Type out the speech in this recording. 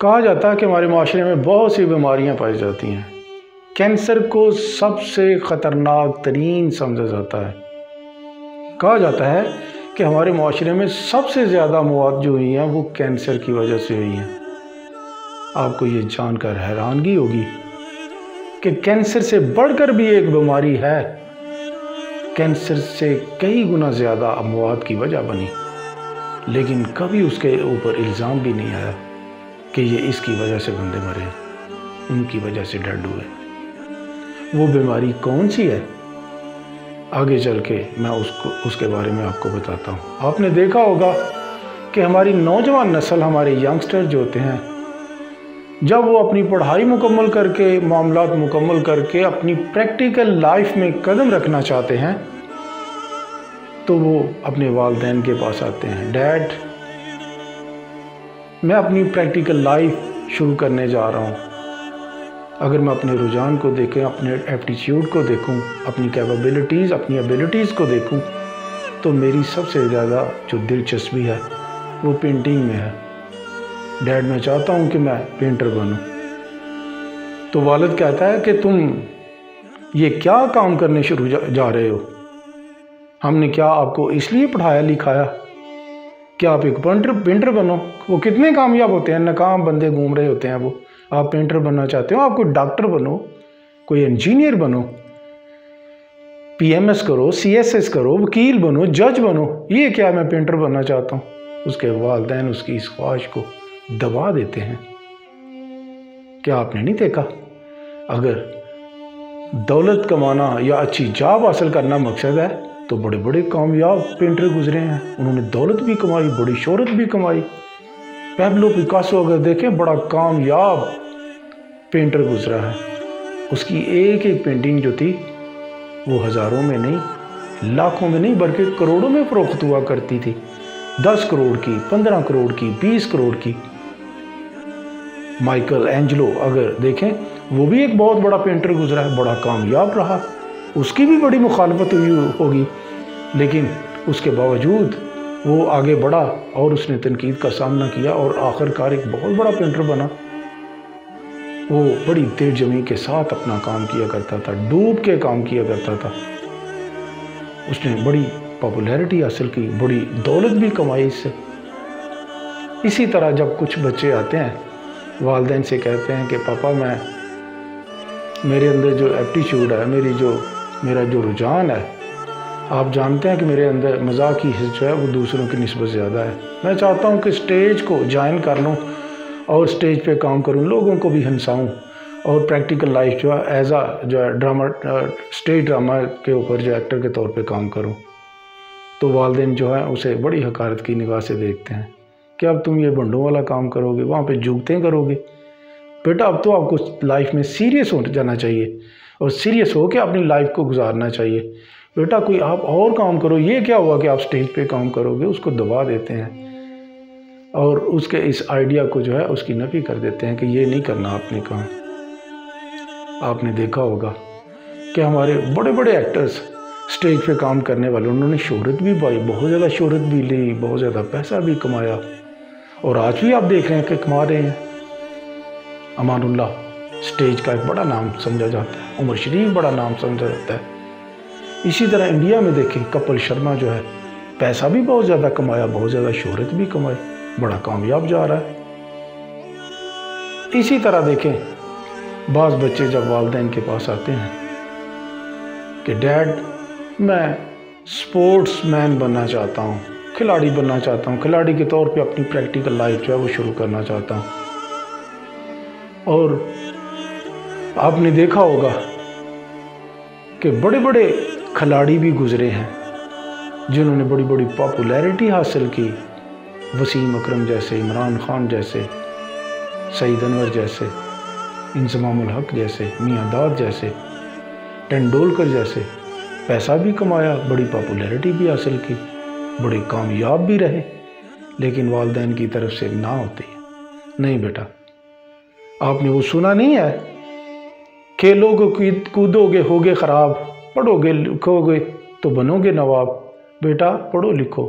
کہا جاتا ہے کہ ہمارے معاشرے میں بہت سی بیماریاں پائی جاتی ہیں۔ کینسر کو سب سے خطرناک ترین سمجھا جاتا ہے۔ کہا جاتا ہے کہ ہمارے معاشرے میں سب سے زیادہ مواد جو ہوئی ہیں وہ کینسر کی وجہ سے ہوئی ہیں۔ آپ کو یہ جان کر حیرانگی ہوگی کہ کینسر سے بڑھ کر بھی ایک بیماری ہے، کینسر سے کئی گنا زیادہ اموات کی وجہ بنی، لیکن کبھی اس کے اوپر الزام بھی نہیں آیا کہ یہ اس کی وجہ سے بندے مرے، ان کی وجہ سے ڈیڈ ہوئے۔ وہ بیماری کون سی ہے؟ آگے چل کے میں اس کے بارے میں آپ کو بتاتا ہوں۔ آپ نے دیکھا ہوگا کہ ہماری نوجوان نسل، ہمارے ینگسٹر جو ہوتے ہیں، جب وہ اپنی پڑھائی مکمل کر کے، معاملات مکمل کر کے اپنی پریکٹیکل لائف میں قدم رکھنا چاہتے ہیں تو وہ اپنے والدین کے پاس آتے ہیں، ڈیڈ میں اپنی پریکٹیکل لائف شروع کرنے جا رہا ہوں۔ اگر میں اپنے رجحان کو دیکھیں، اپنے ایپٹیچیوڈ کو دیکھوں، اپنی کیپیبلٹیز، اپنی ایبیلٹیز کو دیکھوں تو میری سب سے زیادہ جو دلچسپی ہے وہ پینٹنگ میں ہے۔ ڈیڈ میں چاہتا ہوں کہ میں پینٹر بنوں۔ تو والد کہتا ہے کہ تم یہ کیا کام کرنے شروع جا رہے ہو؟ ہم نے کیا آپ کو اس لیے پڑھایا لکھایا کہ آپ ایک پینٹر بنو؟ وہ کتنے کامیاب ہوتے ہیں، ناکام بندے گھوم رہے ہوتے ہیں وہ۔ آپ پینٹر بننا چاہتے ہو، آپ کوئی ڈاکٹر بنو، کوئی انجینئر بنو، پی ایم ایس کرو، سی ایس ایس کرو، وکیل بنو، جج بنو۔ یہ کیا میں پینٹر بننا چاہتا ہوں؟ اس کے والدین اس کی اس خواہش کو دبا دیتے ہیں۔ کیا آپ نے نہیں دیکھا؟ اگر دولت کمانا یا اچھی جاب حاصل کرنا مقصد ہے تو بڑے بڑے کامیاب پینٹر گزرے ہیں، انہوں نے دولت بھی کمائی، بڑی شہرت بھی کمائی۔ پیبلو پیکاسو اگر دیکھیں، بڑا کامیاب پینٹر گزرا ہے۔ اس کی ایک ایک پینٹنگ جو تھی وہ ہزاروں میں نہیں، لاکھوں میں نہیں، بلکہ کروڑوں میں فروخت ہوا کرتی تھی۔ 10 کروڑ کی، 15 کروڑ کی، 20 کروڑ کی۔ مائیکل اینجلو اگر دیکھیں، وہ بھی ایک بہت بڑا پینٹر گزرا ہے، بڑا کامیاب رہا۔ اس کی بھی بڑی مخالفت ہوئی ہوگی، لیکن اس کے باوجود وہ آگے بڑھا اور اس نے تنقید کا سامنا کیا اور آخرکار ایک بہت بڑا پینٹر بنا۔ وہ بڑی دل جمی کے ساتھ اپنا کام کیا کرتا تھا، ڈوب کے کام کیا کرتا تھا۔ اس نے بڑی پاپولیرٹی حاصل کی، بڑی دولت بھی کمائی اس سے۔ اسی طرح جب کچھ بچے آتے ہیں، والدین سے کہتے ہیں کہ پاپا میرے اندر جو ایپٹیچیوڈ ہے، میرا جو رجحان ہے، آپ جانتے ہیں کہ میرے اندر مزاح کی حس جو ہے وہ دوسروں کی نسبت زیادہ ہے۔ میں چاہتا ہوں کہ اسٹیج کو جوائن کر لوں اور اسٹیج پہ کام کروں، لوگوں کو بھی ہنساؤں اور پریکٹیکل لائف جو ہے ایز جو ہے ڈرامہ، اسٹیج ڈرامہ کے اوپر جو ایکٹر کے طور پہ کام کروں۔ تو والدین جو ہے اسے بڑی حقارت کی نگاہ سے دیکھتے ہیں کہ اب تم یہ بنڈوں والا کام کرو گے، وہاں پہ جھوکتے کرو گے۔ بیٹا اب تو آپ کو لائف میں سیریس ہو جانا چاہیے اور سیریس ہو کے اپنی لائف کو گزارنا چاہیے۔ بیٹا کوئی آپ اور کام کرو، یہ کیا ہوا کہ آپ سٹیج پہ کام کرو گے؟ اس کو دبا دیتے ہیں اور اس کے اس آئیڈیا کو جو ہے اس کی نفی کر دیتے ہیں کہ یہ نہیں کرنا آپ نے کام۔ آپ نے دیکھا ہوگا کہ ہمارے بڑے بڑے ایکٹرز سٹیج پہ کام کرنے والے، انہوں نے شہرت بھی پائی، بہت زیادہ شہرت بھی لی، بہت زیادہ پیسہ بھی کمایا، اور آج بھی آپ دیکھ رہے ہیں کہ کما رہے ہیں۔ امان اللہ سٹیج کا ایک بڑا نام سمجھا جاتا ہے، عمر شریف بڑا نام سمجھا جاتا ہے۔ اسی طرح انڈیا میں دیکھیں، کپل شرما جو ہے پیسہ بھی بہت زیادہ کمایا، بہت زیادہ شہرت بھی کمائی، بڑا کامیاب جا رہا ہے۔ اسی طرح دیکھیں، بعض بچے جب والدین کے پاس آتے ہیں کہ ڈیڈ میں سپورٹس مین بننا چاہتا ہوں، کھلاڑی بننا چاہتا ہوں، کھلاڑی کے طور پہ اپنی پریکٹیکل لائف جو ہے وہ شروع کرنا چاہتا ہوں۔ اور آپ نے دیکھا ہوگا کہ بڑے بڑے کھلاڑی بھی گزرے ہیں جنہوں نے بڑی بڑی پاپولیرٹی حاصل کی، وسیم اکرم جیسے، عمران خان جیسے، سعید انور جیسے، انضمام الحق جیسے، میاں داد جیسے، ٹنڈولکر جیسے۔ پیسہ بھی کمایا، بڑی پاپولیرٹی بھی حاصل کی، بڑے کامیاب بھی رہے، لیکن والدین کی طرف سے نہ ہوتی ہے، نہیں بیٹا آپ نے وہ سنا نہیں ہے، کھیلو گے کودو گے ہوگے خراب، پڑھو گے لکھو گے تو بنو گے نواب۔ بیٹا پڑھو لکھو،